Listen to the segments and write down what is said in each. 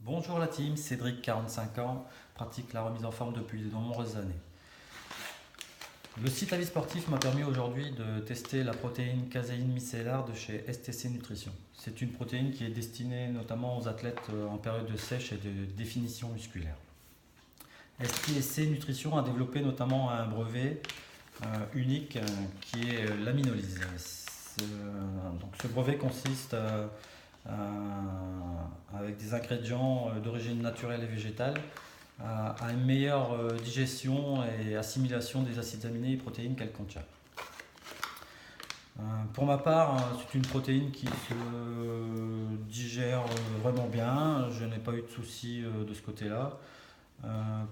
Bonjour la team, Cédric, 45 ans, pratique la remise en forme depuis de nombreuses années. Le site Avis Sportif m'a permis aujourd'hui de tester la protéine caséine micellaire de chez STC Nutrition. C'est une protéine qui est destinée notamment aux athlètes en période de sèche et de définition musculaire. STC Nutrition a développé notamment un brevet unique qui est l'aminolyse. Donc ce brevet consiste avec des ingrédients d'origine naturelle et végétale à une meilleure digestion et assimilation des acides aminés et protéines qu'elle contient. Pour ma part, c'est une protéine qui se digère vraiment bien, je n'ai pas eu de soucis de ce côté-là.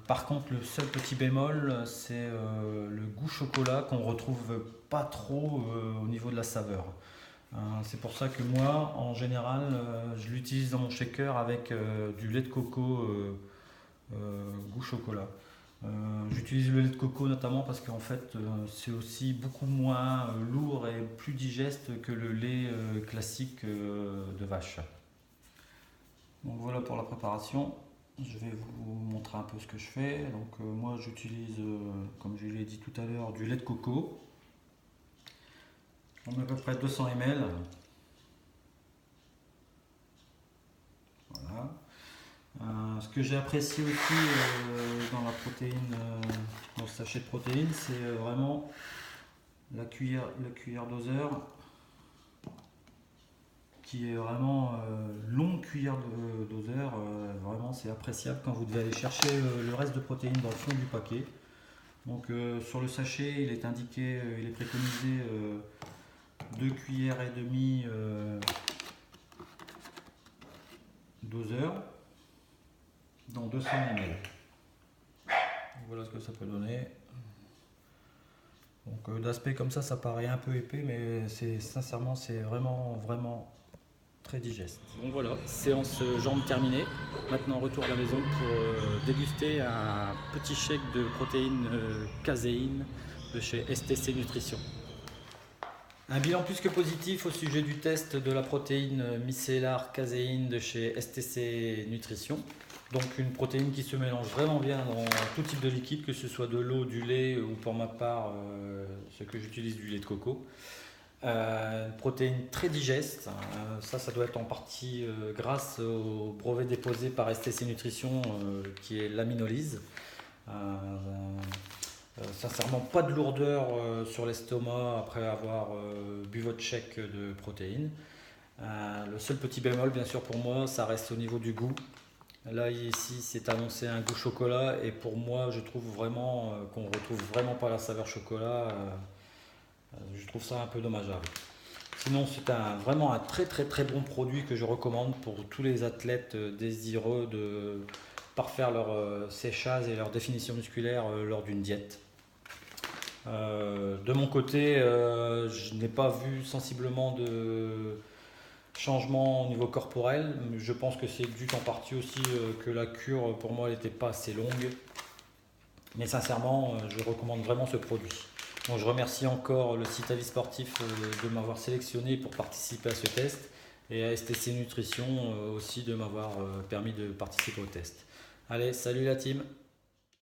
Par contre, le seul petit bémol, c'est le goût chocolat qu'on retrouve pas trop au niveau de la saveur. C'est pour ça que moi, en général, je l'utilise dans mon shaker avec du lait de coco goût chocolat. J'utilise le lait de coco notamment parce qu'en fait, c'est aussi beaucoup moins lourd et plus digeste que le lait classique de vache. Donc voilà pour la préparation. Je vais vous montrer un peu ce que je fais. Donc moi, j'utilise, comme je l'ai dit tout à l'heure, du lait de coco. On met à peu près 200 ml. Voilà. Ce que j'ai apprécié aussi dans la protéine, dans le sachet de protéines, c'est vraiment la cuillère doseur qui est vraiment longue cuillère de doseur. Vraiment, c'est appréciable quand vous devez aller chercher le reste de protéines dans le fond du paquet. Donc sur le sachet, il est indiqué, il est préconisé 2 cuillères et demie doseur dans 200 ml. Voilà ce que ça peut donner. Donc d'aspect comme ça paraît un peu épais, mais sincèrement c'est vraiment très digeste. Donc voilà, séance jambes terminée. Maintenant retour à la maison pour déguster un petit shake de protéines caséine de chez STC Nutrition. Un bilan plus que positif au sujet du test de la protéine micellaire caséine de chez STC Nutrition. Donc une protéine qui se mélange vraiment bien dans tout type de liquide, que ce soit de l'eau, du lait ou pour ma part, ce que j'utilise, du lait de coco. Une protéine très digeste, ça doit être en partie grâce au brevet déposé par STC Nutrition qui est l'aminolyse. Sincèrement, pas de lourdeur sur l'estomac après avoir bu votre shake de protéines. Le seul petit bémol, bien sûr, pour moi, ça reste au niveau du goût. Là, ici, c'est annoncé un goût chocolat, et pour moi, je trouve vraiment qu'on ne retrouve vraiment pas la saveur chocolat. Je trouve ça un peu dommageable. Sinon, c'est vraiment un très bon produit que je recommande pour tous les athlètes désireux de parfaire leur séchage et leur définition musculaire lors d'une diète. De mon côté, je n'ai pas vu sensiblement de changement au niveau corporel. Je pense que c'est dû en partie aussi que la cure pour moi n'était pas assez longue. Mais sincèrement, je recommande vraiment ce produit. Donc, je remercie encore le site Avis Sportif de m'avoir sélectionné pour participer à ce test, et à STC Nutrition aussi de m'avoir permis de participer au test. Allez, salut la team!